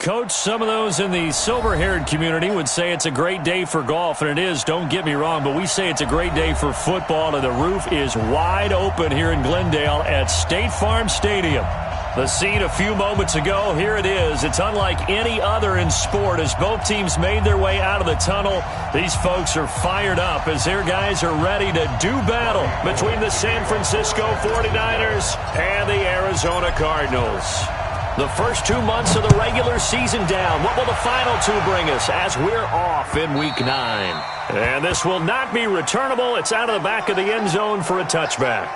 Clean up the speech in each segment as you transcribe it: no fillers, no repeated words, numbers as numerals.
Coach, some of those in the silver-haired community would say it's a great day for golf, and it is, don't get me wrong, but we say it's a great day for football, and the roof is wide open here in Glendale at State Farm Stadium. The scene a few moments ago, here it is. It's unlike any other in sport as both teams made their way out of the tunnel. These folks are fired up as their guys are ready to do battle between the San Francisco 49ers and the Arizona Cardinals. The first 2 months of the regular season down. What will the final two bring us as we're off in Week 9? And this will not be returnable. It's out of the back of the end zone for a touchback.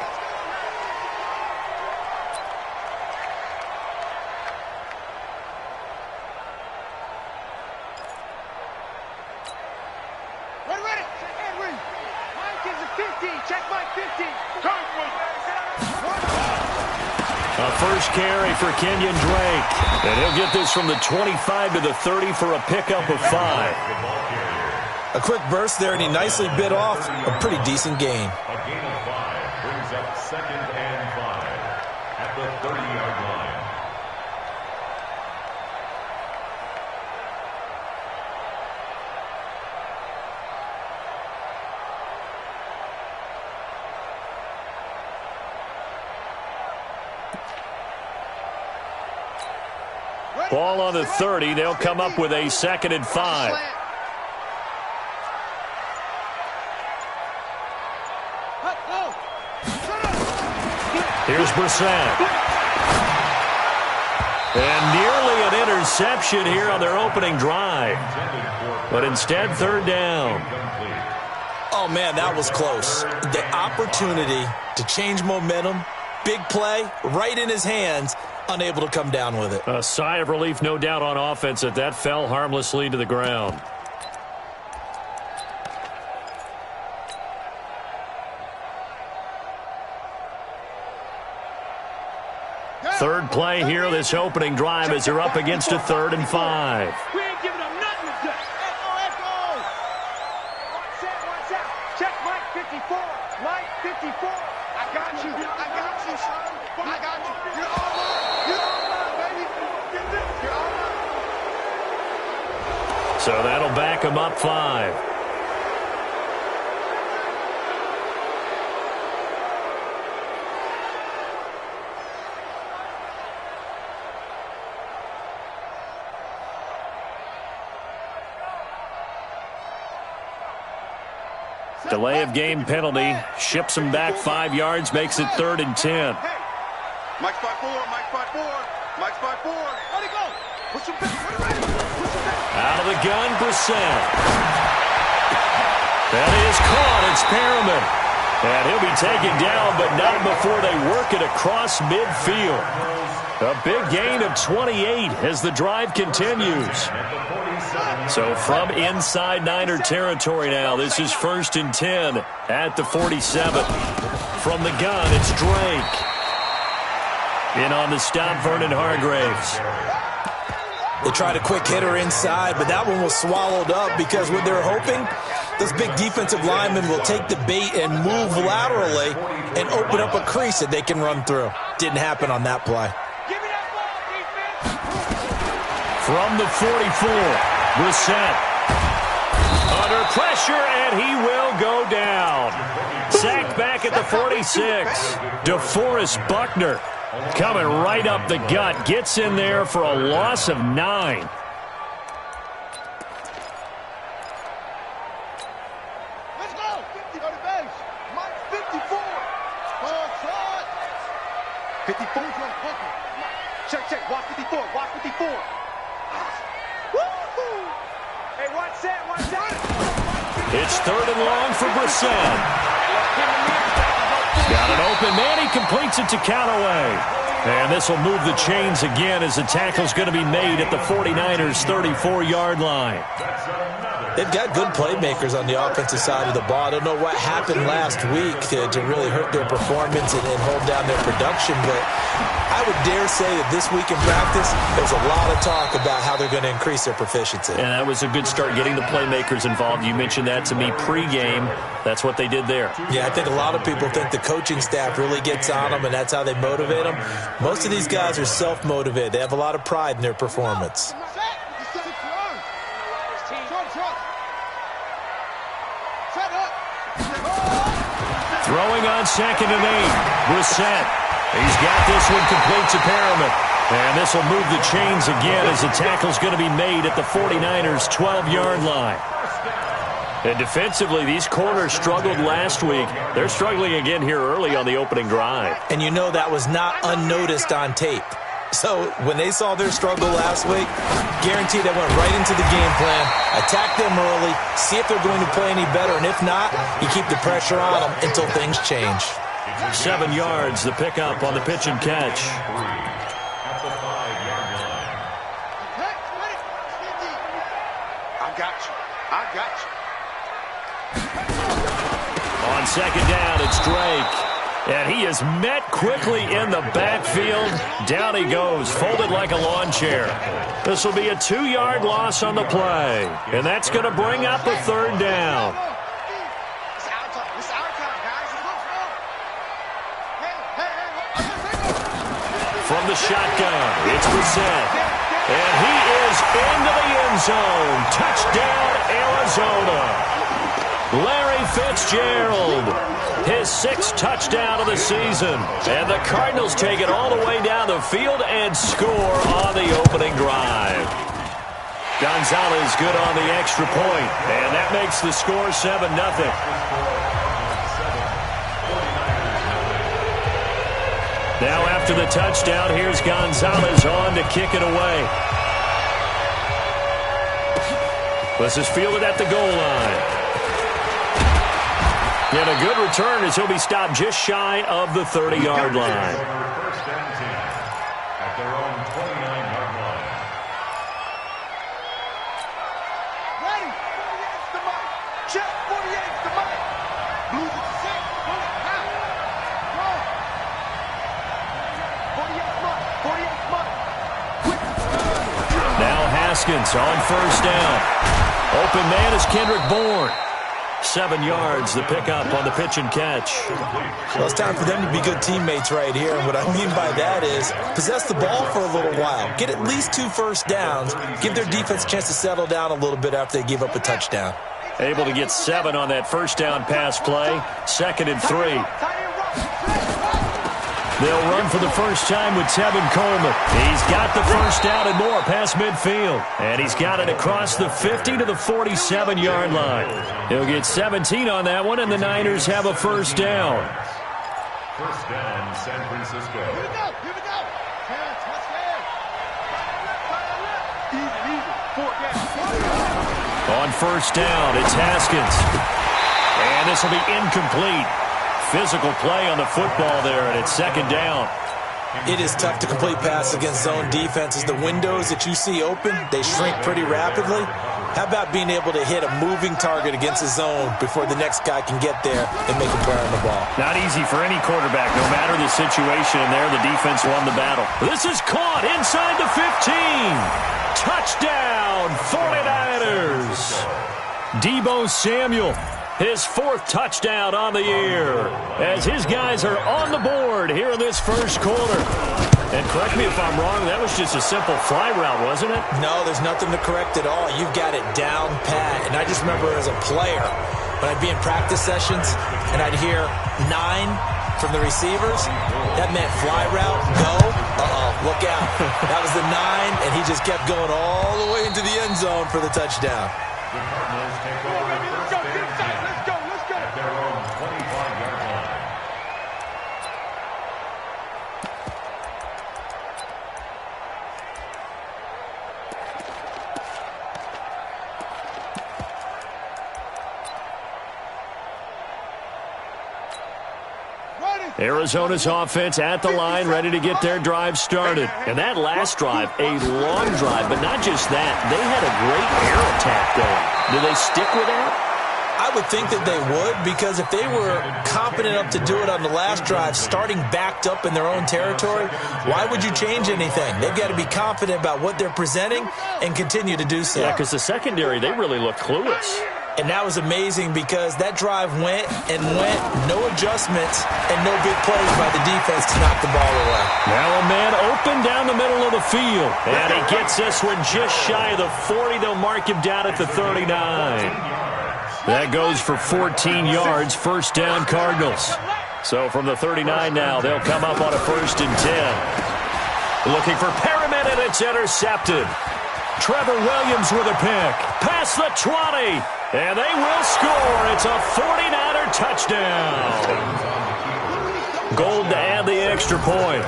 First carry for Kenyon Drake. And he'll get this from the 25 to the 30 for a pickup of 5. A quick burst there, and he nicely bit off a pretty decent gain. A gain of 5 brings up 2nd and 5 at the 30-yard line. Ball on the 30. They'll come up with a 2nd and 5. Here's Brissett. And nearly an interception here on their opening drive. But instead, 3rd down. Oh, man, that was close. The opportunity to change momentum, big play, right in his hands, unable to come down with it. A sigh of relief, no doubt, on offense that fell harmlessly to the ground. Third play here, this opening drive, as they're up against a 3rd and 5. We ain't giving them nothing to do. Echo. Watch out. Check Mike 54. Mike 54. I got you, son. I got you. You're all mine. You're all mine, baby. You're all mine. So that'll back him up 5. Delay of game penalty. Ships him back 5 yards. Makes it 3rd and 10. Mike's by 4. Mike's by 4. Let it go. Push him back. Out of the gun, Brissett. That is caught. It's Perriman. And he'll be taken down, but not before they work it across midfield. A big gain of 28 as the drive continues. So from inside Niner territory now, this is 1st and 10 at the 47. From the gun, it's Drake. In on the stop, Vernon Hargreaves. They tried a quick hitter inside, but that one was swallowed up because what they're hoping, those big defensive linemen will take the bait and move laterally and open up a crease that they can run through. Didn't happen on that play. From the 44, Brissett. Under pressure, and he will go down. Sacked back at the 46. DeForest Buckner coming right up the gut. Gets in there for a loss of 9. Let's go. 50 on the base. Mike 54. 54 is on Booker. Check. Watch 54. Watch 54. Hey, watch that. It's 3rd and long for Brissett. Got an open man. He completes it to Callaway. And this will move the chains again as the tackle's going to be made at the 49ers' 34-yard line. They've got good playmakers on the offensive side of the ball. I don't know what happened last week to really hurt their performance and hold down their production, but I would dare say that this week in practice, there's a lot of talk about how they're going to increase their proficiency. And that was a good start, getting the playmakers involved. You mentioned that to me pregame. That's what they did there. Yeah, I think a lot of people think the coaching staff really gets on them, and that's how they motivate them. Most of these guys are self-motivated. They have a lot of pride in their performance. Throwing on 2nd and 8. Brissett. He's got this one complete to Perriman. And this will move the chains again as the tackle's going to be made at the 49ers' 12-yard line. And defensively, these corners struggled last week. They're struggling again here early on the opening drive. And you know that was not unnoticed on tape. So when they saw their struggle last week, guaranteed they went right into the game plan, attack them early, see if they're going to play any better, and if not, you keep the pressure on them until things change. 7 yards, the pickup on the pitch and catch. At the 5-yard line. I got you. I got you. On 2nd down, it's Drake. And he is met quickly in the backfield. Down he goes, folded like a lawn chair. This will be a 2-yard loss on the play. And that's going to bring up a 3rd down. It's our time. It's our time, guys. Let's go. From the shotgun, it's Brissett. And he is into the end zone. Touchdown, Arizona. Larry Fitzgerald, his 6th touchdown of the season. And the Cardinals take it all the way down the field and score on the opening drive. Gonzalez good on the extra point, and that makes the score 7-0. Now after the touchdown, here's Gonzalez on to kick it away. This is fielded at the goal line. And a good return as he'll be stopped just shy of the 30-yard line. First and 10 at their own 29-yard line. Ready? 48's the mic. Check. 48's the mic. Blues at 6. Bullet half. Roll. 48's mic. 48's mic. Quick. Now Haskins on 1st down. Open man is Kendrick Bourne. 7 yards, the pickup on the pitch and catch. Well, it's time for them to be good teammates right here. And what I mean by that is possess the ball for a little while. Get at least 2 first downs. Give their defense a chance to settle down a little bit after they give up a touchdown. Able to get 7 on that 1st down pass play. 2nd and 3. They'll run for the first time with Tevin Coleman. He's got the first down and more past midfield. And he's got it across the 50 to the 47-yard line. He'll get 17 on that one, and the Niners have a first down. First down, San Francisco. Here we go. Here we go. Terrence, let's go. Easy. 4 down. On 1st down, it's Haskins. And this will be incomplete. Physical play on the football there, and it's 2nd down. It is tough to complete passes against zone defenses. The windows that you see open, they shrink pretty rapidly. How about being able to hit a moving target against a zone before the next guy can get there and make a play on the ball? Not easy for any quarterback, no matter the situation, and there the defense won the battle. This is caught inside the 15. Touchdown, 49ers. Deebo Samuel. His 4th touchdown on the year as his guys are on the board here in this first quarter. And correct me if I'm wrong, that was just a simple fly route, wasn't it? No, there's nothing to correct at all. You've got it down pat. And I just remember as a player, when I'd be in practice sessions and I'd hear 9 from the receivers, that meant fly route, go, look out. That was the 9, and he just kept going all the way into the end zone for the touchdown. The Cardinals take over first and 10 at their own 25-yard line. Arizona's offense at the line, ready to get their drive started. And that last drive, a long drive, but not just that. They had a great air attack going. Do they stick with that? I would think that they would, because if they were confident enough to do it on the last drive, starting backed up in their own territory, why would you change anything? They've got to be confident about what they're presenting and continue to do so. Yeah, because the secondary, they really look clueless. And that was amazing because that drive went and went, no adjustments, and no big plays by the defense to knock the ball away. Now a man open down the middle of the field. And he gets this one just shy of the 40. They'll mark him down at the 39. That goes for 14 yards, first down Cardinals. So from the 39 now, they'll come up on a 1st and 10. Looking for Perriman, and it's intercepted. Trevor Williams with a pick. Past the 20. And they will score. It's a 49er touchdown. Gold to add the extra point.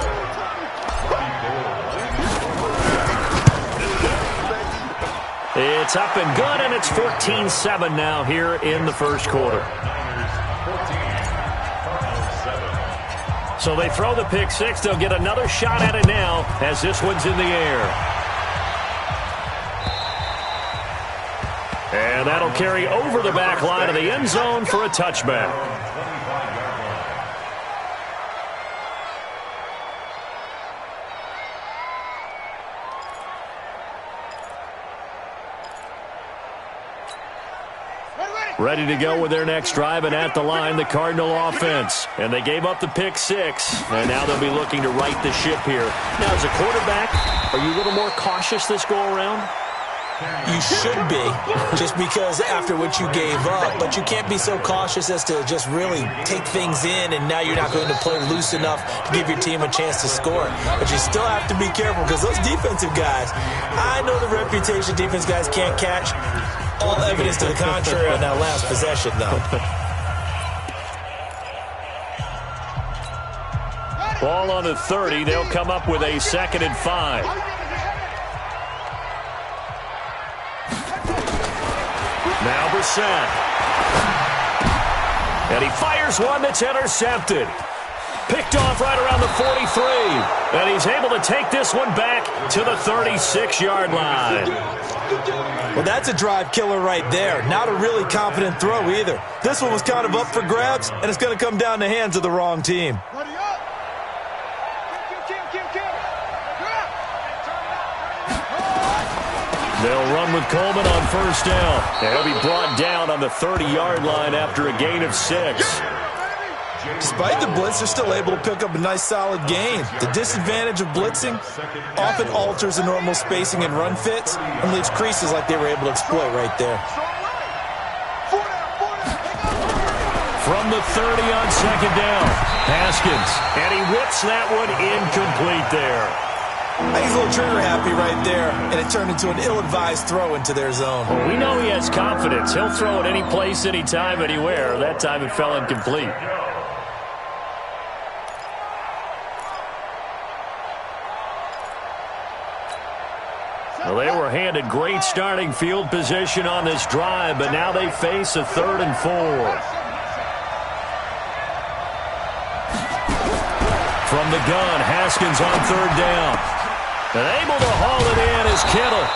It's up and good, and it's 14-7 now here in the first quarter. So they throw the pick six. They'll get another shot at it now as this one's in the air. And that'll carry over the back line of the end zone for a touchback. Ready to go with their next drive, and at the line, the Cardinal offense. And they gave up the pick six, and now they'll be looking to right the ship here. Now, as a quarterback, are you a little more cautious this go-around? You should be, just because after what you gave up. But you can't be so cautious as to just really take things in, and now you're not going to play loose enough to give your team a chance to score. But you still have to be careful because those defensive guys, I know the reputation defense guys can't catch. All evidence to the contrary on that last possession, though. Ball on the 30. They'll come up with a 2nd and 5. Now Brissett. And he fires one that's intercepted. Picked off right around the 43. And he's able to take this one back to the 36-yard line. Well, that's a drive killer right there. Not a really confident throw either. This one was kind of up for grabs, and it's going to come down the hands of the wrong team. They'll run with Coleman on 1st down. And he'll be brought down on the 30-yard line after a gain of 6. Despite the blitz, they're still able to pick up a nice, solid gain. The disadvantage of blitzing often alters the normal spacing and run fits and leaves creases like they were able to exploit right there. From the 30 on 2nd down, Haskins. And he whips that one incomplete there. He's a little trigger happy right there, and it turned into an ill-advised throw into their zone. Well, we know he has confidence. He'll throw it any place, anytime, anywhere. That time it fell incomplete. Well, they were handed great starting field position on this drive, but now they face a 3rd and 4. From the gun, Haskins on 3rd down. And able to haul it in is Kittle.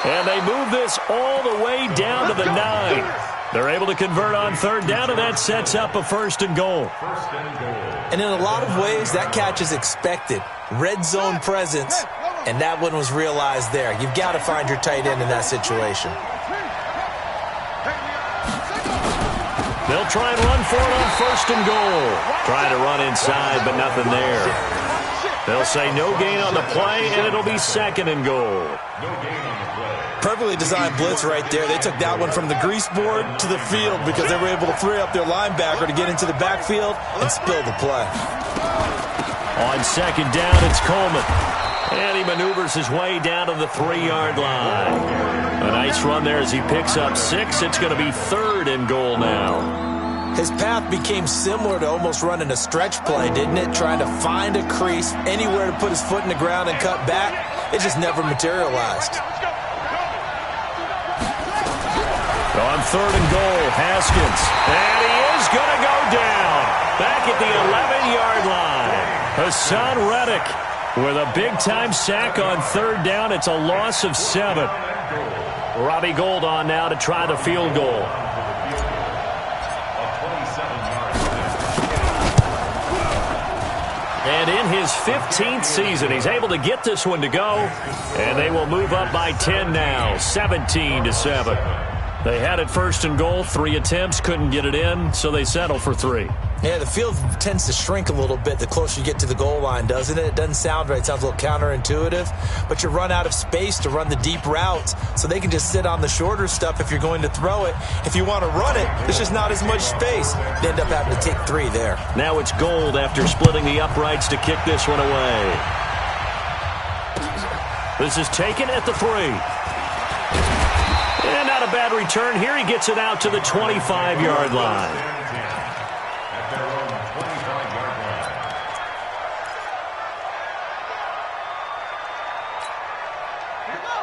And they move this all the way down to the 9. They're able to convert on 3rd down, and that sets up a 1st and goal. And in a lot of ways, that catch is expected. Red zone presence, and that one was realized there. You've got to find your tight end in that situation. They'll try and run for it on 1st and goal. Trying to run inside, but nothing there. They'll say no gain on the play, and it'll be 2nd and goal. Perfectly designed blitz right there. They took that one from the grease board to the field because they were able to free up their linebacker to get into the backfield and spill the play. On 2nd down, it's Coleman. And he maneuvers his way down to the 3-yard line. A nice run there as he picks up 6. It's going to be 3rd and goal now. His path became similar to almost running a stretch play, didn't it? Trying to find a crease, anywhere to put his foot in the ground and cut back. It just never materialized. On 3rd and goal, Haskins. And he is going to go down. Back at the 11-yard line. Hassan Reddick with a big-time sack on 3rd down. It's a loss of 7. Robbie Gould on now to try the field goal. And in his 15th season, he's able to get this one to go. And they will move up by 10 now, 17-7. They had it first and goal, 3 attempts, couldn't get it in, so they settle for 3. Yeah, the field tends to shrink a little bit the closer you get to the goal line, doesn't it? It doesn't sound right. It sounds a little counterintuitive. But you run out of space to run the deep routes, so they can just sit on the shorter stuff if you're going to throw it. If you want to run it, there's just not as much space. They end up having to take 3 there. Now it's Gold after splitting the uprights to kick this one away. This is taken at the 3. And not a bad return. Here he gets it out to the 25-yard line.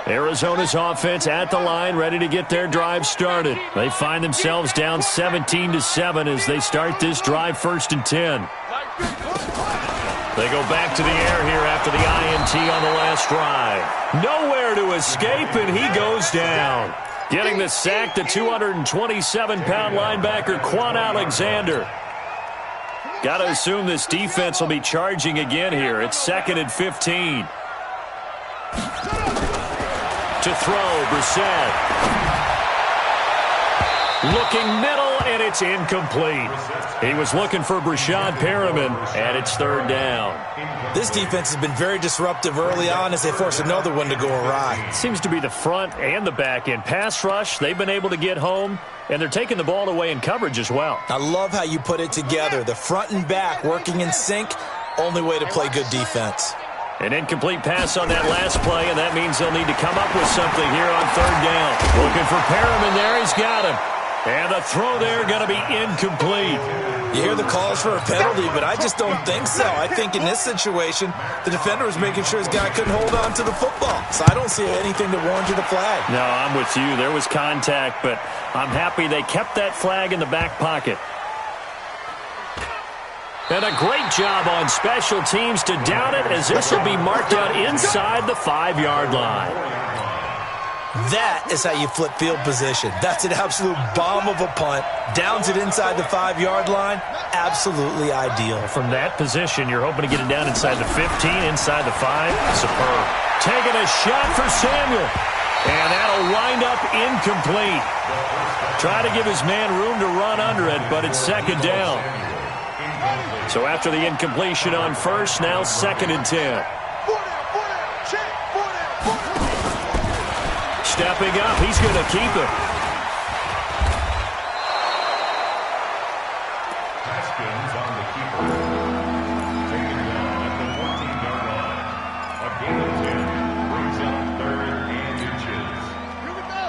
Arizona's offense at the line, ready to get their drive started. They find themselves down 17-7 as they start this drive 1st and 10. They go back to the air here after the INT on the last drive. Nowhere to escape, and he goes down. Getting the sack, the 227-pound linebacker, Quan Alexander. Got to assume this defense will be charging again here. It's 2nd and 15. To throw, Brissett. Looking middle, and it's incomplete. He was looking for Breshad Perriman, and it's 3rd down. This defense has been very disruptive early on as they force another one to go awry. Seems to be the front and the back end. Pass rush, they've been able to get home, and they're taking the ball away in coverage as well. I love how you put it together. The front and back working in sync, only way to play good defense. An incomplete pass on that last play, and that means they'll need to come up with something here on 3rd down. Looking for Perriman there. He's got him. And the throw there going to be incomplete. You hear the calls for a penalty, but I just don't think so. I think in this situation, the defender was making sure his guy couldn't hold on to the football. So I don't see anything that warranted a flag. No, I'm with you. There was contact, but I'm happy they kept that flag in the back pocket. And a great job on special teams to down it, as this will be marked out inside the 5-yard line. That is how you flip field position. That's an absolute bomb of a punt. Downs it inside the 5-yard line. Absolutely ideal. From that position, you're hoping to get it down inside the 15, inside the 5. Superb. Taking a shot for Samuel. And that'll wind up incomplete. Try to give his man room to run under it, but it's 2nd down. So after the incompletion on 1st, now 2nd and 10. Stepping up, he's going to keep it. Haskins on the keeper. Taken down at the 14-yard line. A gain of 10 brings up 3rd and inches. Here we go.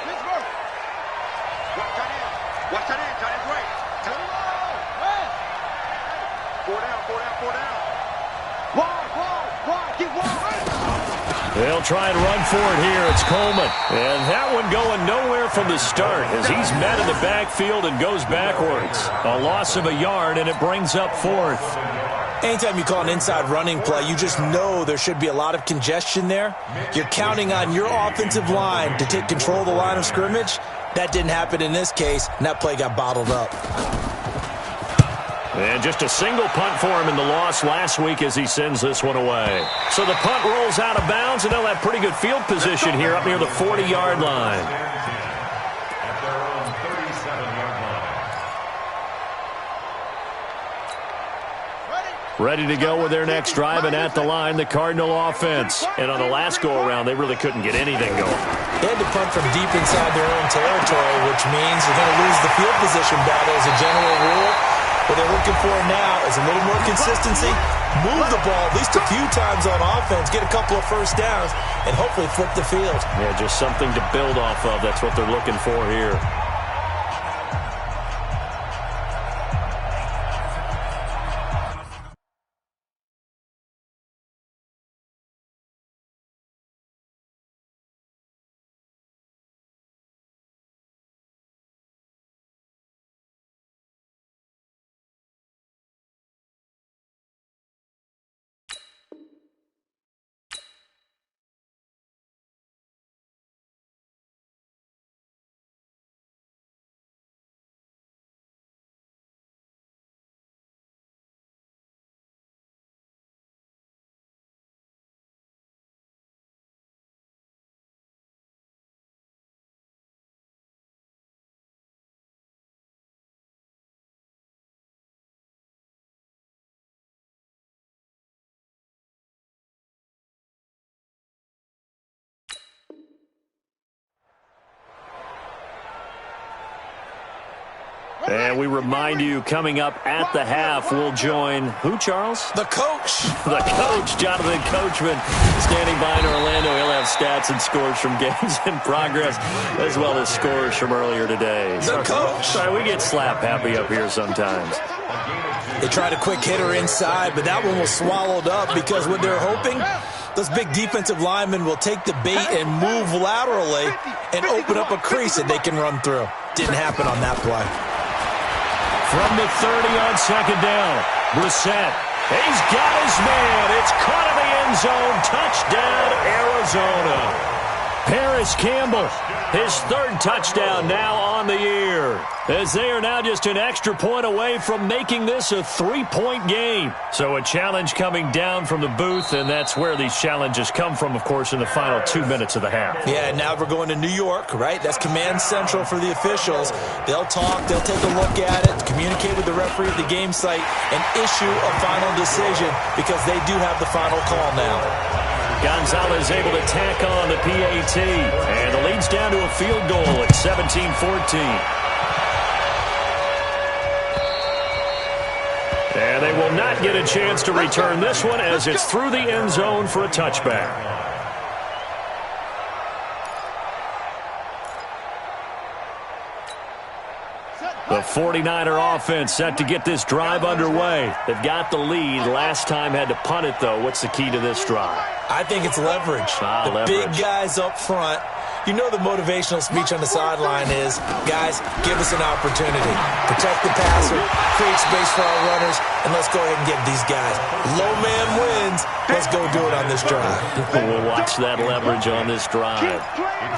Pittsburgh. Watch that in. Watch that in. Tight end right. Tell him all. 4 down, 4 down, 4 down. Wide, get wide. They'll try and run for it here. It's Coleman. And that one going nowhere from the start as he's met in the backfield and goes backwards. A loss of a yard, and it brings up 4th. Anytime you call an inside running play, you just know there should be a lot of congestion there. You're counting on your offensive line to take control of the line of scrimmage. That didn't happen in this case, and that play got bottled up. And just a single punt for him in the loss last week as he sends this one away. So the punt rolls out of bounds, and they'll have pretty good field position here up near the 40-yard line. At their own 37-yard line. Ready to go with their next drive, and at the line, the Cardinal offense. And on the last go-around, they really couldn't get anything going. They had to punt from deep inside their own territory, which means you're going to lose the field position battle as a general rule. What they're looking for now is a little more consistency, move the ball at least a few times on offense, get a couple of first downs, and hopefully flip the field. Yeah, just something to build off of. That's what they're looking for here. And we remind you, coming up at the half, we'll join who, Charles? The coach. The coach, Jonathan Coachman, standing by in Orlando. He'll have stats and scores from games in progress, as well as scores from earlier today. The coach. Sorry, we get slap happy up here sometimes. They tried a quick hitter inside, but that one was swallowed up because what they're hoping, those big defensive linemen will take the bait and move laterally and open up a crease that they can run through. Didn't happen on that play. From the 30 on second down, Brissett. He's got his man. It's caught in the end zone. Touchdown, Arizona. Paris Campbell, his third touchdown now on the year, as they are now just an extra point away from making this a 3-point game. So a challenge coming down from the booth, and that's where these challenges come from, of course, in the final 2 minutes of the half. Yeah, now we're going to New York, right? That's command central for the officials. They'll talk, they'll take a look at it, communicate with the referee at the game site, and issue a final decision because they do have the final call now. Gonzalez able to tack on the PAT, and the lead's down to a field goal at 17-14. And they will not get a chance to return this one as it's through the end zone for a touchback. The 49er offense set to get this drive underway. They've got the lead. Last time had to punt it, though. What's the key to this drive? I think it's leverage. The big guys up front. You know the motivational speech on the sideline is, guys, give us an opportunity. Protect the passer, create space for our runners, and let's go ahead and get these guys. Low man wins. Let's go do it on this drive. We'll watch that leverage on this drive.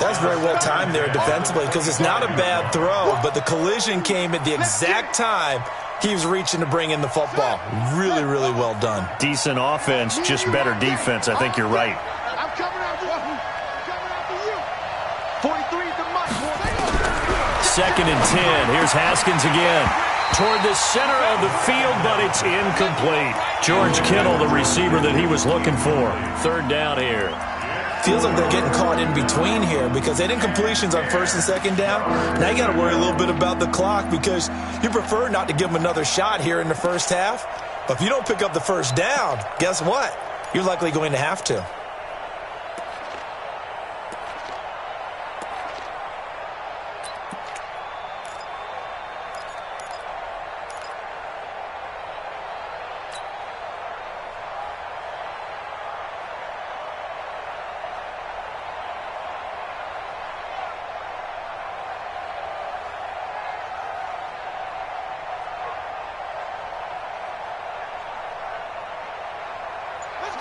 That's very well timed there defensively because it's not a bad throw, but the collision came at the exact time he was reaching to bring in the football. Really, really well done. Decent offense, just better defense. I think you're right. I'm coming after you. Coming after you. 43 is the mark. 2nd and 10. Here's Haskins again. Toward the center of the field, but it's incomplete. George Kittle, the receiver that he was looking for. 3rd down here. Feels like they're getting caught in between here because they didn't completions on 1st and 2nd down. Now you got to worry a little bit about the clock because you prefer not to give them another shot here in the first half. But if you don't pick up the 1st down, guess what? You're likely going to have to.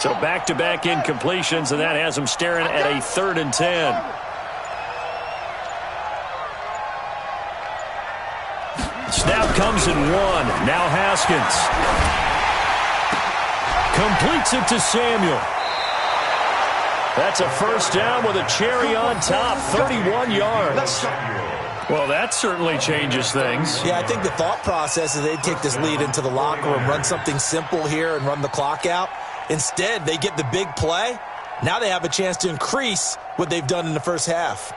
So back-to-back incompletions, and that has them staring at a 3rd and 10. Snap comes in 1. Now Haskins. Completes it to Samuel. That's a 1st down with a cherry on top, 31 yards. Well, that certainly changes things. Yeah, I think the thought process is they take this lead into the locker room, run something simple here and run the clock out. Instead, they get the big play. Now they have a chance to increase what they've done in the first half.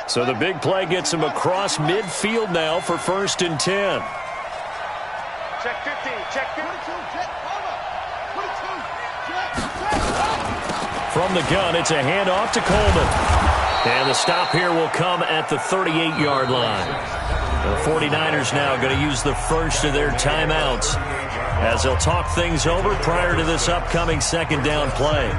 So the big play gets him across midfield now for 1st and 10. Check 15. Check 15. Check over. 22. Check. From the gun, it's a handoff to Coleman. And the stop here will come at the 38-yard line. The 49ers now going to use the first of their timeouts as they'll talk things over prior to this upcoming 2nd down play.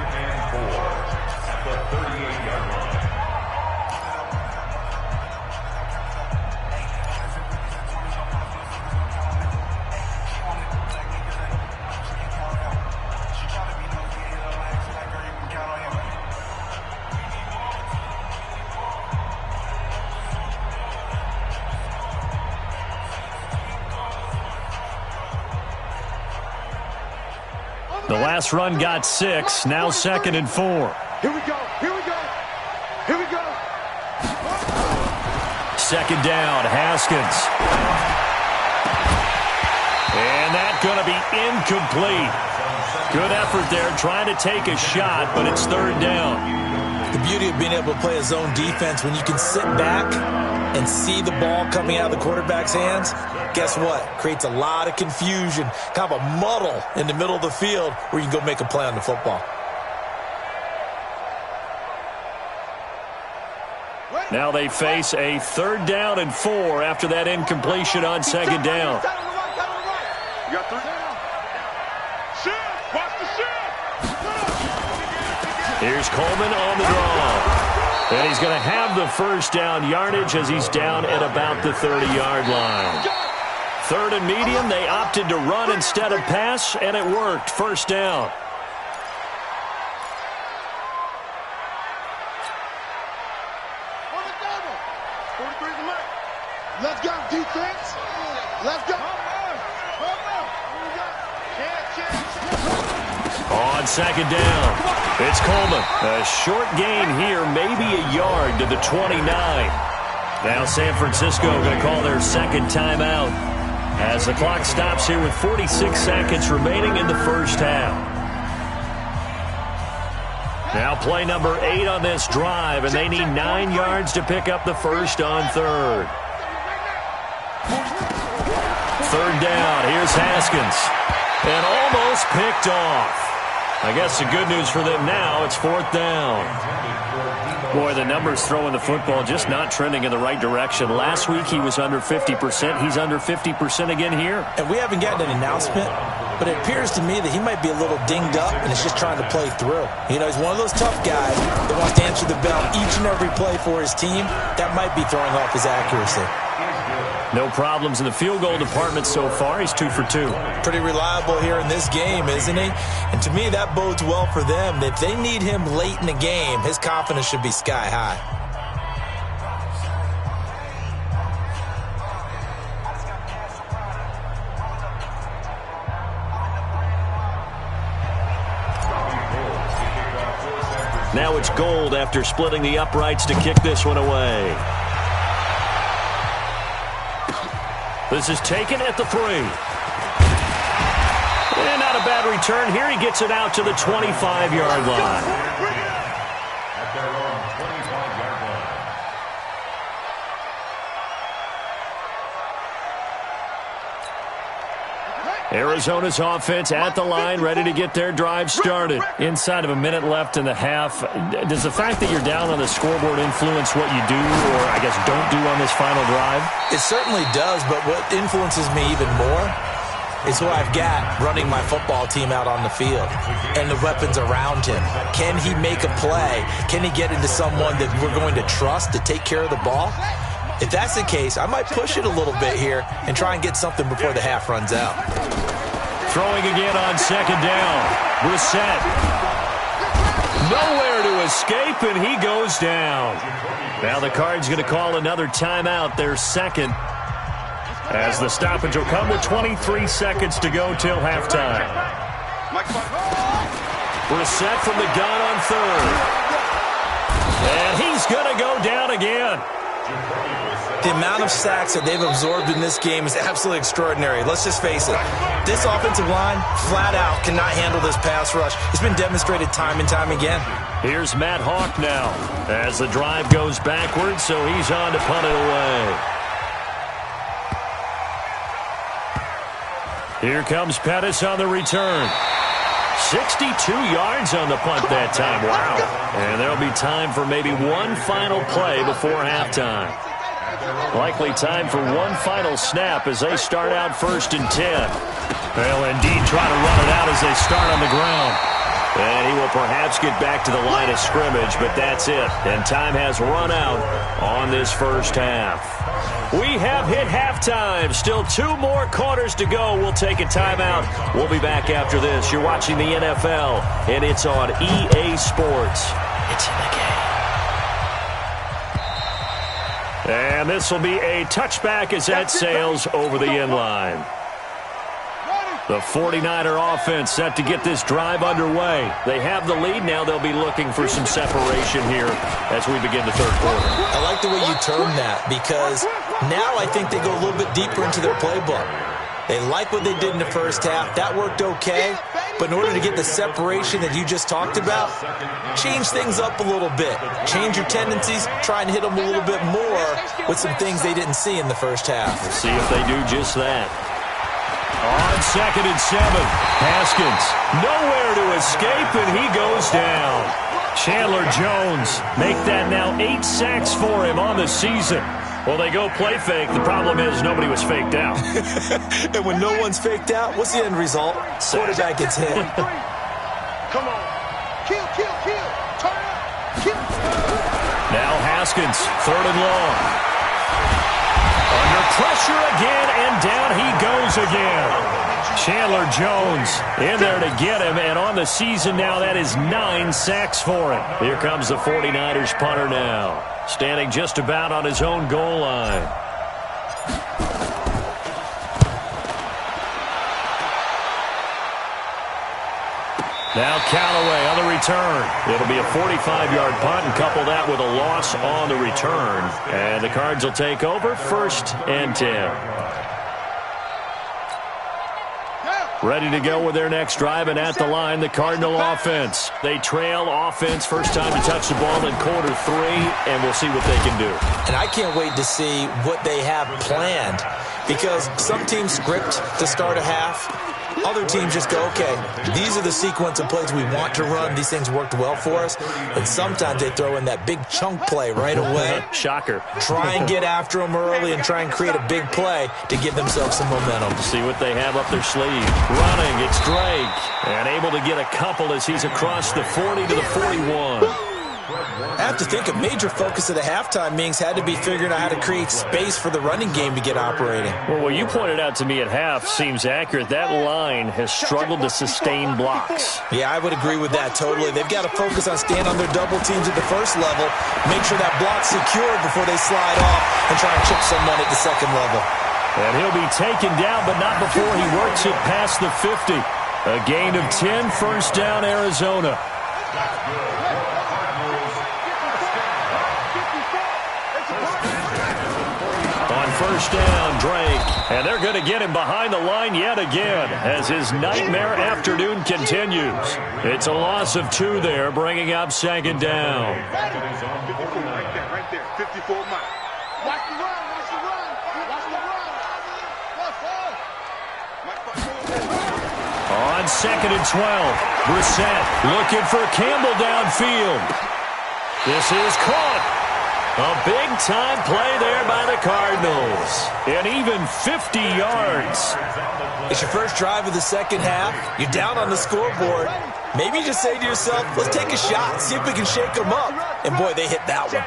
The last run got 6. Now 2nd and 4. Here we go. Here we go. Here we go. 2nd down, Haskins. And that's going to be incomplete. Good effort there, trying to take a shot, but it's third down. The beauty of being able to play a zone defense, when you can sit back and see the ball coming out of the quarterback's hands, guess what? Creates a lot of confusion, kind of a muddle in the middle of the field where you can go make a play on the football. Now they face a 3rd down and 4 after that incompletion on 2nd down. You got 3. Shift! Watch the shift! Here's Coleman on the draw. And he's going to have the 1st down yardage as he's down at about the 30-yard line. 3rd and medium, they opted to run instead of pass, and it worked. 1st down. Let's go, defense. Let's go. On 2nd down, it's Coleman. A short gain here, maybe a yard to the 29. Now San Francisco going to call their 2nd timeout as the clock stops here with 46 seconds remaining in the 1st half. Now play number 8 on this drive, and they need 9 yards to pick up the 1st on 3rd. 3rd down, here's Haskins. And almost picked off. I guess the good news for them now, it's 4th down. Boy, the numbers throwing the football just not trending in the right direction. Last week he was under 50%. He's under 50% again here. And we haven't gotten an announcement, but it appears to me that he might be a little dinged up and is just trying to play through. You know, he's one of those tough guys that wants to answer the bell each and every play for his team. That might be throwing off his accuracy. No problems in the field goal department so far. He's 2 for 2. Pretty reliable here in this game, isn't he? And to me, that bodes well for them. If they need him late in the game, his confidence should be sky high. Now it's Gold after splitting the uprights to kick this one away. This is taken at the 3. And not a bad return here. He gets it out to the 25-yard line. At their own 25-yard line. Arizona's offense at the line, ready to get their drive started. Inside of a minute left in the half, does the fact that you're down on the scoreboard influence what you do, or I guess don't do on this final drive? It certainly does, but what influences me even more is who I've got running my football team out on the field and the weapons around him. Can he make a play? Can he get into someone that we're going to trust to take care of the ball? If that's the case, I might push it a little bit here and try and get something before the half runs out. Throwing again on 2nd down. Brissett. Nowhere to escape, and he goes down. Now the Cards going to call another timeout, their 2nd, as the stoppage will come with 23 seconds to go till halftime. Brissett from the gun on 3rd. And he's going to go down again. The amount of sacks that they've absorbed in this game is absolutely extraordinary. Let's just face it. This offensive line, flat out, cannot handle this pass rush. It's been demonstrated time and time again. Here's Matt Hawk now as the drive goes backwards, so he's on to punt it away. Here comes Pettis on the return. 62 yards on the punt that time. Wow. And there'll be time for maybe one final play before halftime. Likely time for one final snap as they start out 1st and 10. They'll indeed try to run it out as they start on the ground. And he will perhaps get back to the line of scrimmage, but that's it. And time has run out on this 1st half. We have hit halftime. Still 2 more quarters to go. We'll take a timeout. We'll be back after this. You're watching the NFL, and it's on EA Sports. It's in the game. And this will be a touchback as that sails over the end line. The 49er offense set to get this drive underway. They have the lead. Now they'll be looking for some separation here as we begin the 3rd quarter. I like the way you term that, because now I think they go a little bit deeper into their playbook. They like what they did in the 1st half. That worked okay. But in order to get the separation that you just talked about, change things up a little bit. Change your tendencies, try and hit them a little bit more with some things they didn't see in the first half. We'll see if they do just that. On 2nd and 7, Haskins nowhere to escape, and he goes down. Chandler Jones make that now 8 sacks for him on the season. Well, they go play fake. The problem is nobody was faked out. And when no one's faked out, what's the end result? Quarterback gets hit. Come on. Kill. Turn up. Kill. Now Haskins, 3rd and long. Under pressure again, and down he goes again. Chandler Jones in there to get him, and on the season now, that is 9 sacks for him. Here comes the 49ers punter now, standing just about on his own goal line. Now Callaway on the return. It'll be a 45-yard punt, and couple that with a loss on the return. And the Cards will take over, 1st and 10. Ready to go with their next drive, and at the line, the Cardinal offense. They trail offense, first time to touch the ball in quarter 3, and we'll see what they can do. And I can't wait to see what they have planned, because some teams script to start a half. Other teams just go, okay, these are the sequence of plays we want to run. These things worked well for us. And sometimes they throw in that big chunk play right away. Shocker. Try and get after them early and try and create a big play to give themselves some momentum. See what they have up their sleeve. Running, it's Drake. And able to get a couple as he's across the 40 to the 41. I have to think a major focus of the halftime meetings had to be figuring out how to create space for the running game to get operating. Well, what you pointed out to me at half seems accurate. That line has struggled to sustain blocks. Yeah, I would agree with that totally. They've got to focus on staying on their double teams at the first level, make sure that block's secured before they slide off and try and chip someone at the second level. And he'll be taken down, but not before he works it past the 50. A gain of 10, 1st down, Arizona. First down, Drake. And they're going to get him behind the line yet again as his nightmare afternoon continues. It's a loss of 2 there, bringing up 2nd down. Right there. 54 miles. Watch the run. On 2nd and 12, Brissett looking for Campbell downfield. This is caught. A big-time play there by the Cardinals. And even 50 yards. It's your first drive of the second half. You're down on the scoreboard. Maybe you just say to yourself, let's take a shot, see if we can shake them up. And, boy, they hit that one.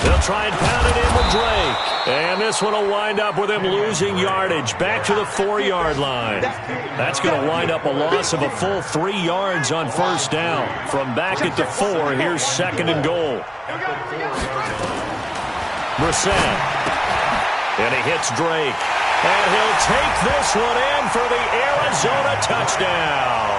They'll try and pound it in with Drake. And this one will wind up with him losing yardage back to the 4-yard line. That's going to wind up a loss of a full 3 yards on first down. From back at the 4, here's 2nd and goal. Brissett. And he hits Drake. And he'll take this one in for the Arizona touchdown.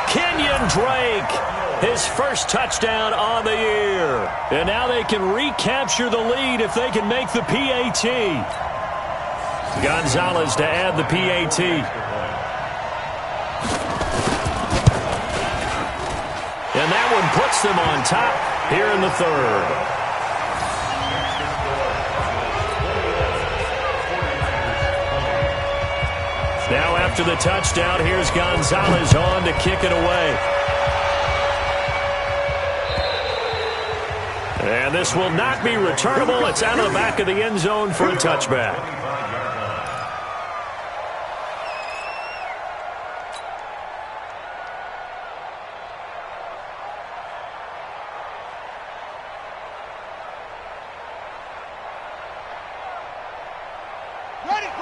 Kenyon Drake. His first touchdown on the year. And now they can recapture the lead if they can make the PAT. Gonzalez to add the PAT. And that one puts them on top here in the 3rd. Now after the touchdown, here's Gonzalez on to kick it away. And this will not be returnable. It's out of the back of the end zone for a touchback.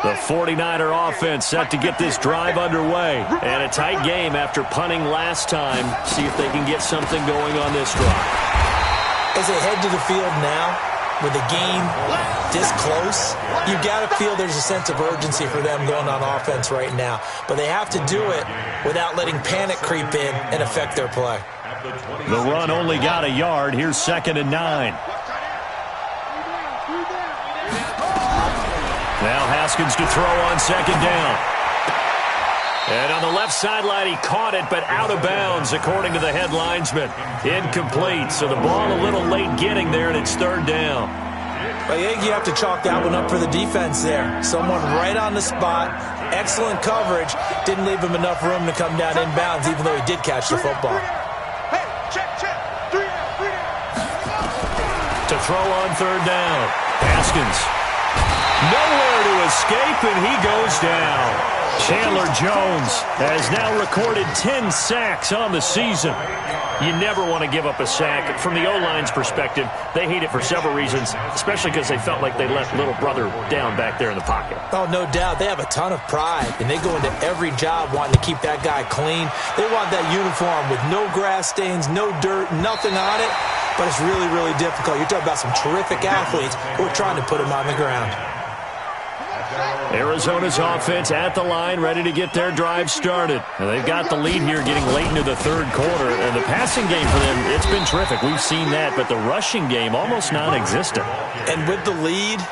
The 49er offense set to get this drive underway. And a tight game after punting last time. See if they can get something going on this drive. As they head to the field now, with the game this close, you've got to feel there's a sense of urgency for them going on offense right now. But they have to do it without letting panic creep in and affect their play. The run only got a yard. Here's 2nd and 9. Now Haskins to throw on second down. And on the left sideline, he caught it, but out of bounds, according to the head linesman. Incomplete, so the ball a little late getting there, and it's third down. Well, I think you have to chalk that one up for the defense there. Someone right on the spot, excellent coverage, didn't leave him enough room to come down inbounds, even though he did catch the football. Hey, check. 3 down. To throw on third down, Haskins. Nowhere to escape, and he goes down. Chandler Jones has now recorded 10 sacks on the season. You never want to give up a sack. From the O-line's perspective, they hate it for several reasons, especially because they felt like they let little brother down back there in the pocket. Oh, no doubt. They have a ton of pride, and they go into every job wanting to keep that guy clean. They want that uniform with no grass stains, no dirt, nothing on it, but it's really, really difficult. You're talking about some terrific athletes who are trying to put him on the ground. Arizona's offense at the line, ready to get their drive started. And they've got the lead here getting late into the third quarter. And the passing game for them, it's been terrific. We've seen that, but the rushing game almost non-existent. And with the lead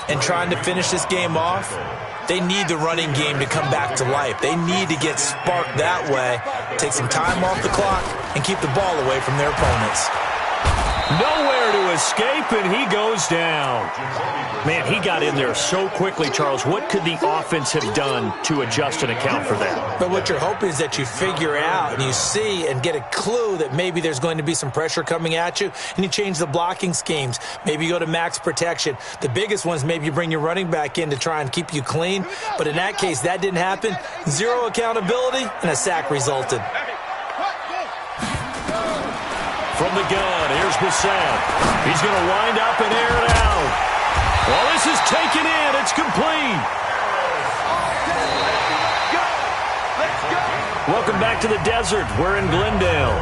and trying to finish this game off, they need the running game to come back to life. They need to get sparked that way, take some time off the clock, and keep the ball away from their opponents. Nowhere to escape, and he goes down. Man, he got in there so quickly, Charles. What could the offense have done to adjust and account for that? But what you're hoping is that you figure out and you see and get a clue that maybe there's going to be some pressure coming at you, and you change the blocking schemes. Maybe you go to max protection. The biggest one is maybe you bring your running back in to try and keep you clean. But in that case, that didn't happen. Zero accountability, and a sack resulted. From the gun, here's Brissett. He's going to wind up and air it out. Well, this is taken in. It's complete. Welcome back to the desert. We're in Glendale.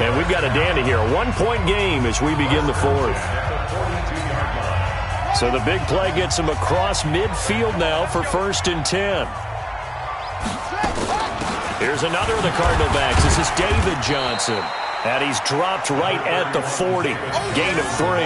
And we've got a dandy here. A one-point game as we begin the fourth. So the big play gets him across midfield now for 1st and 10. Here's another of the Cardinal backs. This is David Johnson. And he's dropped right at the 40. Gain of 3.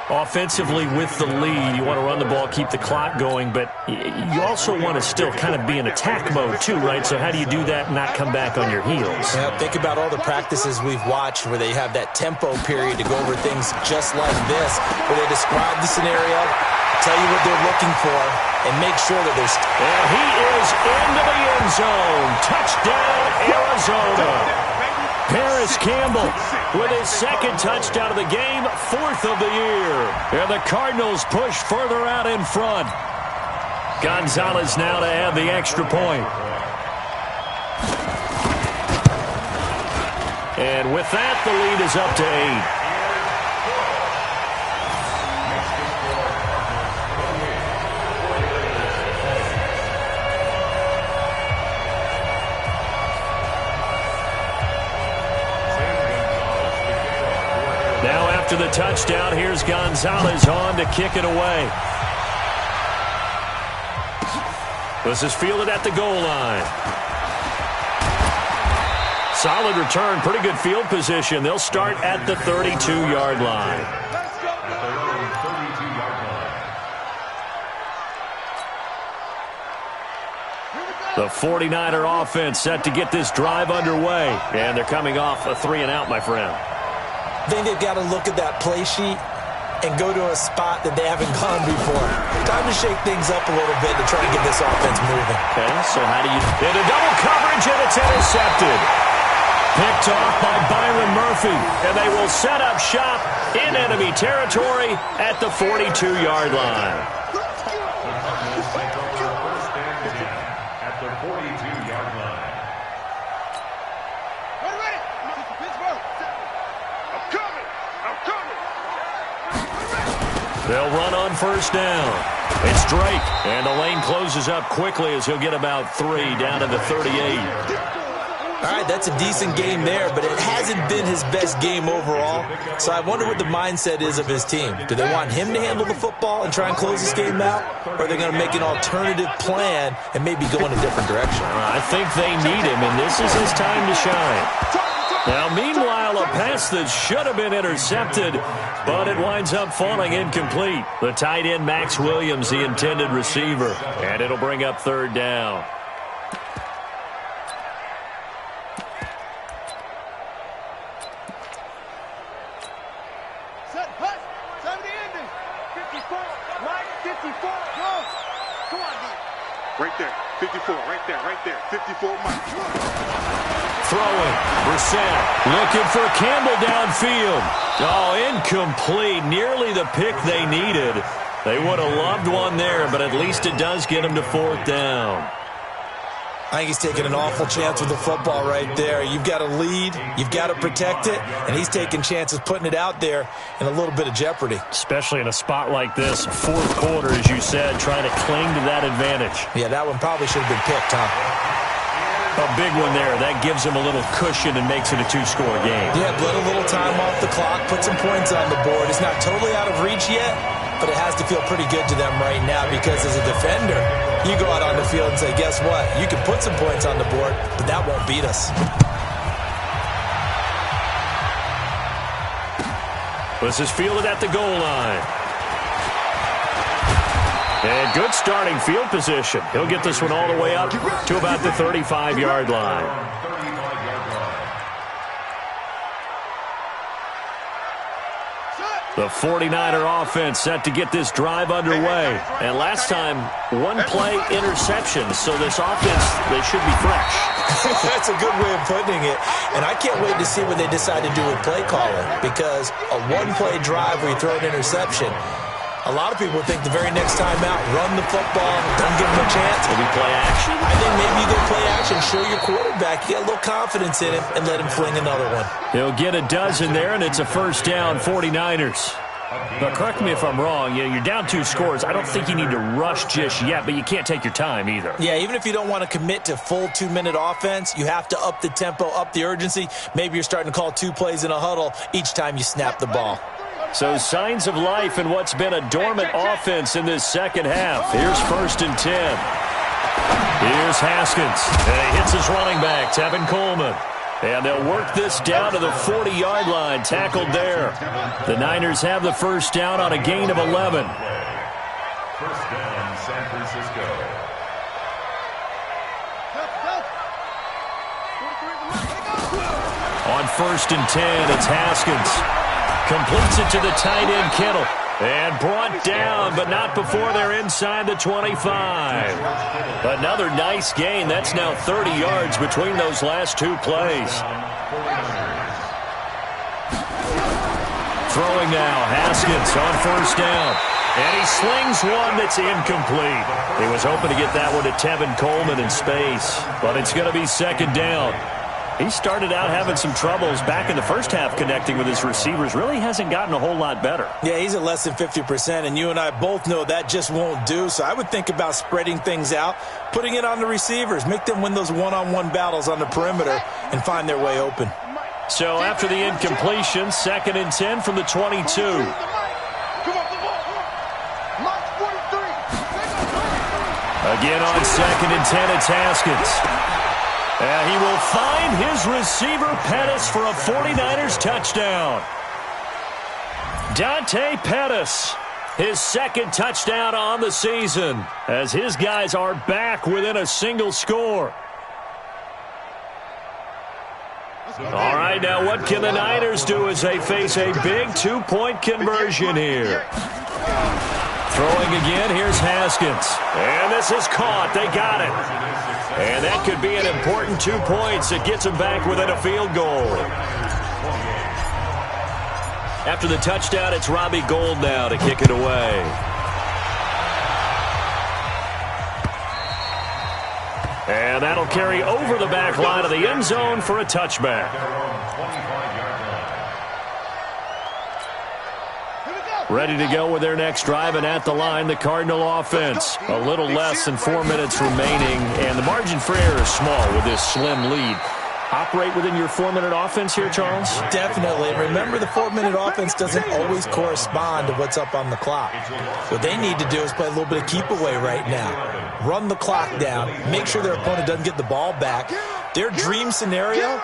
Offensively with the lead, you want to run the ball, keep the clock going, but you also want to still kind of be in attack mode too, right? So how do you do that and not come back on your heels? Yeah, think about all the practices we've watched where they have that tempo period to go over things just like this, where they describe the scenario, tell you what they're looking for, and make sure that there's... And he is into the end zone. Touchdown, Arizona. Paris Campbell with his 2nd touchdown of the game, 4th of the year. And the Cardinals push further out in front. Gonzalez now to add the extra point. And with that, the lead is up to 8. Now after the touchdown, here's Gonzalez on to kick it away. This is fielded at the goal line. Solid return, pretty good field position. They'll start at the 32-yard line. The 49er offense set to get this drive underway. And they're coming off a 3-and-out, my friend. I think they've got to look at that play sheet and go to a spot that they haven't gone before. Time to shake things up a little bit to try to get this offense moving. Okay, so how do you... Into double coverage, and it's intercepted. Picked off by Byron Murphy, and they will set up shop in enemy territory at the 42-yard line. At the 42-yard line. They'll run on 1st down. It's Drake, and the lane closes up quickly as he'll get about 3 down to the 38. All right, that's a decent game there, but it hasn't been his best game overall. So I wonder what the mindset is of his team. Do they want him to handle the football and try and close this game out? Or are they going to make an alternative plan and maybe go in a different direction? I think they need him, and this is his time to shine. Now, meanwhile, a pass that should have been intercepted, but it winds up falling incomplete. The tight end, Max Williams, the intended receiver, and it'll bring up third down. Set, hush, 70 ending. 54, Mike, 54, go. Come on, dude. Right there, 54, right there, 54, Mike. Throwing, Brissett looking for Campbell downfield. Oh, incomplete. Nearly the pick they needed. They would have loved one there, but at least it does get them to fourth down. I think he's taking an awful chance with the football right there. You've got to lead, you've got to protect it, and he's taking chances putting it out there in a little bit of jeopardy. Especially in a spot like this, fourth quarter, as you said, trying to cling to that advantage. Yeah, that one probably should have been picked, huh? A big one there. That gives him a little cushion and makes it a two-score game. Yeah, let a little time off the clock, put some points on the board. It's not totally out of reach yet, but it has to feel pretty good to them right now because as a defender, you go out on the field and say, guess what? You can put some points on the board, but that won't beat us. This is fielded at the goal line. And good starting field position. He'll get this one all the way up to about the 35-yard line. The 49er offense set to get this drive underway. And last time, one-play interception. So this offense, they should be fresh. That's a good way of putting it. And I can't wait to see what they decide to do with play calling because a one-play drive where you throw an interception, a lot of people think the very next time out, run the football, don't give him a chance. Maybe play action? I think maybe you go play action, show your quarterback, get a little confidence in him, and let him fling another one. He'll get a dozen there, and it's a first down, 49ers. But correct me if I'm wrong, you're down 2 scores. I don't think you need to rush just yet, but you can't take your time either. Yeah, even if you don't want to commit to full 2-minute offense, you have to up the tempo, up the urgency. Maybe you're starting to call 2 plays in a huddle each time you snap the ball. So signs of life in what's been a dormant offense in this second half. Here's 1st and 10. Here's Haskins. And he hits his running back, Tevin Coleman. And they'll work this down to the 40-yard line, tackled there. The Niners have the first down on a gain of 11. First down, San Francisco. On 1st and 10, it's Haskins. Completes it to the tight end, Kittle. And brought down, but not before they're inside the 25. Another nice gain. That's now 30 yards between those last 2 plays. Throwing now, Haskins on 1st down. And he slings one that's incomplete. He was hoping to get that one to Tevin Coleman in space, but it's going to be 2nd down. He started out having some troubles back in the first half connecting with his receivers. Really hasn't gotten a whole lot better. Yeah, he's at less than 50%, and you and I both know that just won't do. So I would think about spreading things out, putting it on the receivers, make them win those one-on-one battles on the perimeter and find their way open. So after the incompletion, 2nd and 10 from the 22. Again on 2nd and 10, it's Haskins. And he will find his receiver, Pettis, for a 49ers touchdown. Dante Pettis, his 2nd touchdown on the season, as his guys are back within a single score. All right, now what can the Niners do as they face a big 2-point conversion here? Throwing again, here's Haskins. And this is caught. They got it. And that could be an important 2 points. It gets them back within a field goal. After the touchdown, it's Robbie Gould now to kick it away. And that'll carry over the back line of the end zone for a touchback. Ready to go with their next drive, and at the line, the Cardinal offense. A little less than 4 minutes remaining, and the margin for error is small with this slim lead. Operate within your 4-minute offense here, Charles? Definitely. Remember, the 4-minute offense doesn't always correspond to what's up on the clock. What they need to do is play a little bit of keep away right now. Run the clock down. Make sure their opponent doesn't get the ball back. Their dream scenario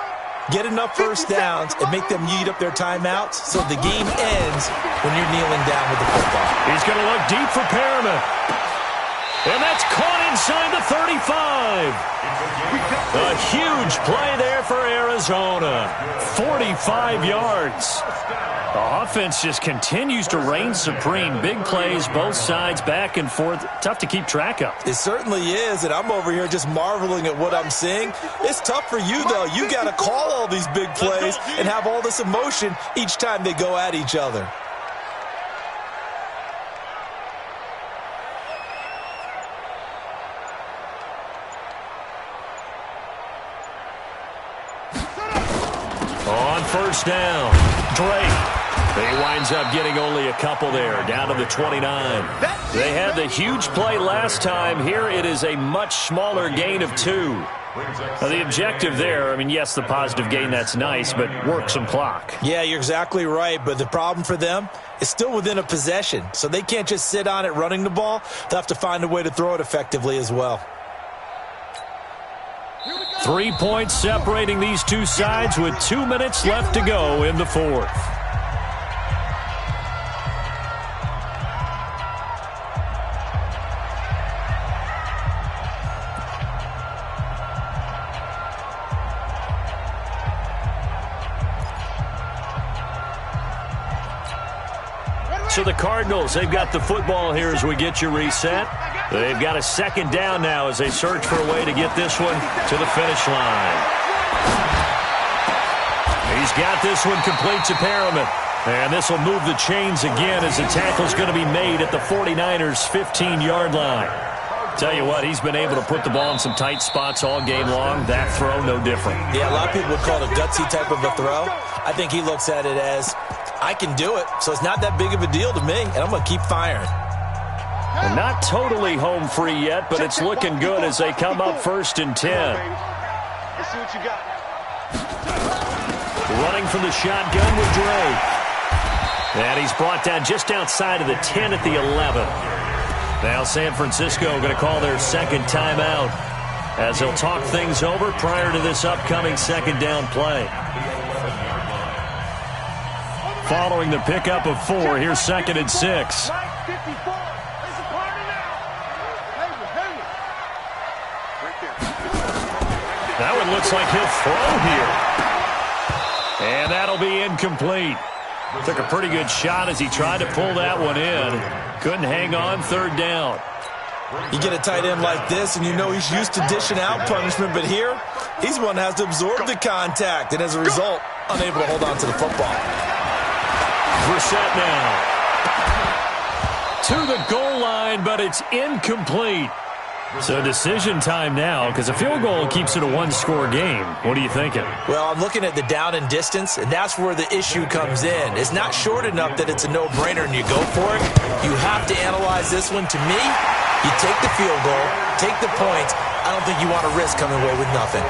Get enough first downs and make them eat up their timeouts so the game ends when you're kneeling down with the football. He's going to look deep for Perriman. And that's caught inside the 35. A huge play there for Arizona. 45 yards. The offense just continues to reign supreme. Big plays, both sides, back and forth. Tough to keep track of. It certainly is, and I'm over here just marveling at what I'm seeing. It's tough for you, though. You got to call all these big plays and have all this emotion each time they go at each other. On first down, Drake. He winds up getting only a couple there, down to the 29. They had the huge play last time. Here it is a much smaller gain of 2. Now, the objective there, I mean, yes, the positive gain, that's nice, but work some clock. Yeah, you're exactly right, but the problem for them is still within a possession, so they can't just sit on it running the ball. They'll have to find a way to throw it effectively as well. 3 points separating these two sides with 2 minutes left to go in the fourth. So the Cardinals, they've got the football here as we get you reset. They've got a second down now as they search for a way to get this one to the finish line. He's got this one complete to Perriman. And this will move the chains again as the tackle's going to be made at the 49ers' 15-yard line. Tell you what, he's been able to put the ball in some tight spots all game long. That throw, no different. Yeah, a lot of people would call it a gutsy type of a throw. I think he looks at it as, I can do it, so it's not that big of a deal to me, and I'm going to keep firing. Well, not totally home free yet, but it's looking good as they come up 1st and 10. Let's see what you got. Running from the shotgun with Drake. And he's brought down just outside of the 10 at the 11. Now San Francisco going to call their second timeout as they'll talk things over prior to this upcoming second down play. Following the pickup of 4, here's 2nd and 6. That one looks like he'll throw here. And that'll be incomplete. Took a pretty good shot as he tried to pull that one in. Couldn't hang on, 3rd down. You get a tight end like this, and you know he's used to dishing out punishment, but here, he's one that has to absorb the contact, and as a result, unable to hold on to the football. Brissett now. To the goal line, but it's incomplete. So decision time now, because a field goal keeps it a one-score game. What are you thinking? Well, I'm looking at the down and distance, and that's where the issue comes in. It's not short enough that it's a no-brainer and you go for it. You have to analyze this one. To me, you take the field goal, take the points. I don't think you want to risk coming away with nothing.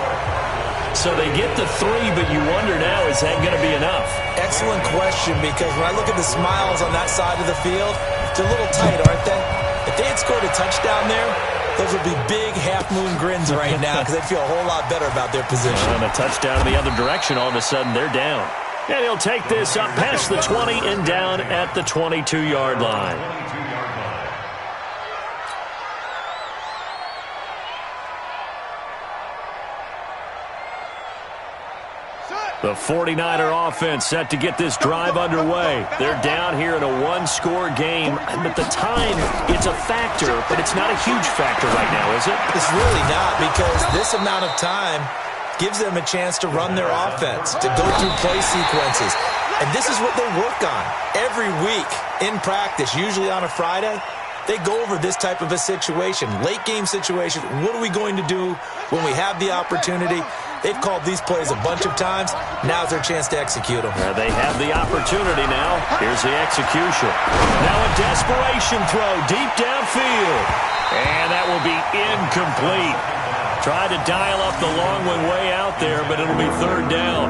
So they get the 3, but you wonder now, is that going to be enough? Excellent question, because when I look at the smiles on that side of the field, they're a little tight, aren't they? If they had scored a touchdown there, those would be big half-moon grins right now because they'd feel a whole lot better about their position. And a touchdown in the other direction, all of a sudden they're down. And he'll take this up past the 20 and down at the 22-yard line. The 49er offense set to get this drive underway. They're down here in a one-score game. At the time, it's a factor, but it's not a huge factor right now, is it? It's really not, because this amount of time gives them a chance to run their offense, to go through play sequences. And this is what they work on every week in practice, usually on a Friday. They go over this type of a situation, late-game situation. What are we going to do when we have the opportunity? They've called these plays a bunch of times. Now's their chance to execute them. They have the opportunity now. Here's the execution. Now a desperation throw deep downfield. And that will be incomplete. Tried to dial up the long one way out there, but it'll be 3rd down.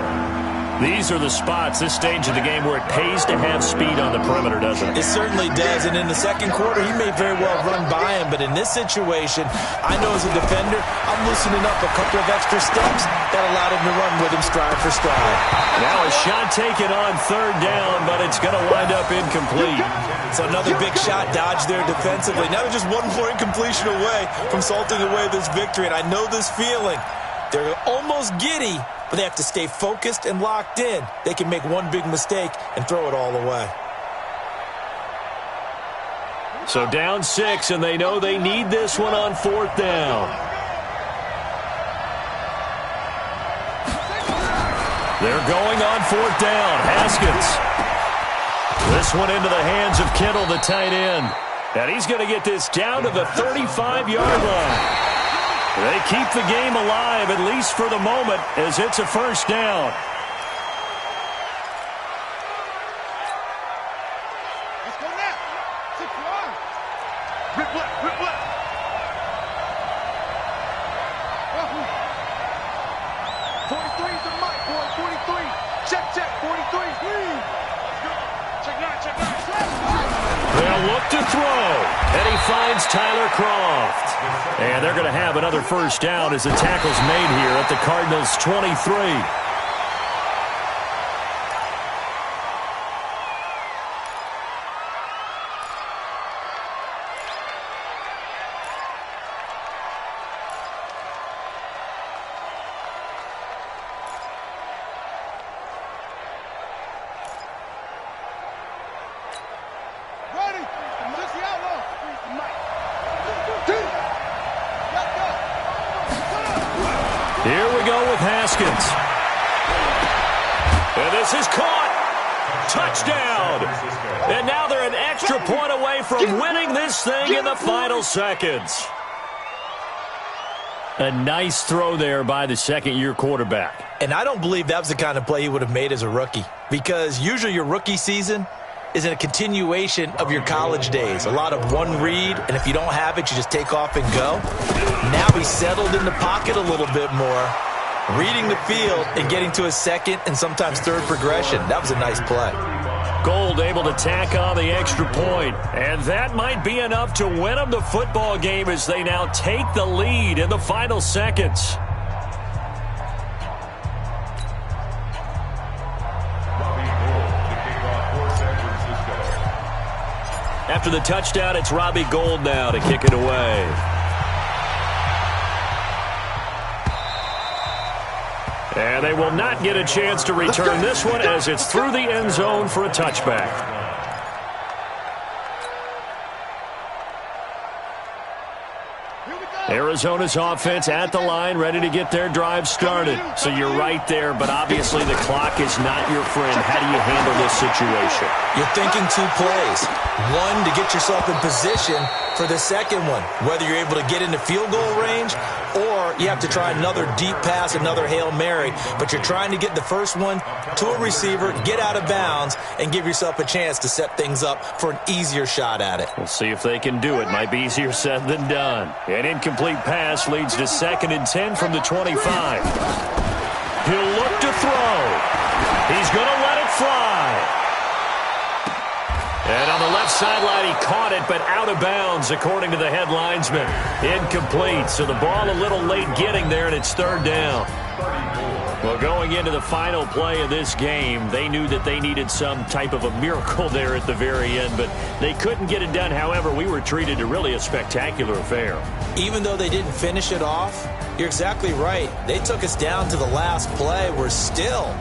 These are the spots, this stage of the game, where it pays to have speed on the perimeter, doesn't it? It certainly does, and in the second quarter, he may very well run by him, but in this situation, I know as a defender, I'm loosening up a couple of extra steps that allowed him to run with him stride for stride. Now a shot taken on third down, but it's going to wind up incomplete. So another big shot dodged there defensively. Now they're just one more incompletion away from salting away this victory, and I know this feeling. They're almost giddy, but they have to stay focused and locked in. They can make one big mistake and throw it all away. So down 6, and they know they need this one on fourth down. They're going on fourth down. Haskins. This one into the hands of Kittle, the tight end. And he's going to get this down to the 35-yard line. They keep the game alive, at least for the moment, as it's a first down. Let's go now. 6-1. Rip left, rip left. 43's the mic, boy. 43. Check, 43. Let's go. Check 9, check 9. They'll look to throw, and he finds Tyler Kroft. And they're going to have another first down as the tackle's made here at the Cardinals' 23. Here we go with Haskins. And this is caught. Touchdown. And now they're an extra point away from winning this thing in the final seconds. A nice throw there by the second-year quarterback. And I don't believe that was the kind of play he would have made as a rookie, because usually your rookie season is a continuation of your college days. A lot of one read, and if you don't have it, you just take off and go. Now he's settled in the pocket a little bit more, reading the field and getting to a second and sometimes third progression. That was a nice play. Gold able to tack on the extra point, and that might be enough to win them the football game as they now take the lead in the final seconds. After the touchdown, it's Robbie Gould now to kick it away. And they will not get a chance to return this one as it's through the end zone for a touchback. Arizona's offense at the line, ready to get their drive started. So you're right there, but obviously the clock is not your friend. How do you handle this situation? You're thinking two plays. One, to get yourself in position for the second one, whether you're able to get into field goal range or you have to try another deep pass, another Hail Mary. But you're trying to get the first one to a receiver, get out of bounds, and give yourself a chance to set things up for an easier shot at it. We'll see if they can do it. Might be easier said than done. An incomplete pass leads to 2nd and 10 from the 25. He'll look to throw. He's going to let it fly. And on the left sideline, he caught it, but out of bounds, according to the head linesman. Incomplete, so the ball a little late getting there, and it's 3rd down. Well, going into the final play of this game, they knew that they needed some type of a miracle there at the very end, but they couldn't get it done. However, we were treated to really a spectacular affair. Even though they didn't finish it off, you're exactly right. They took us down to the last play. We're still...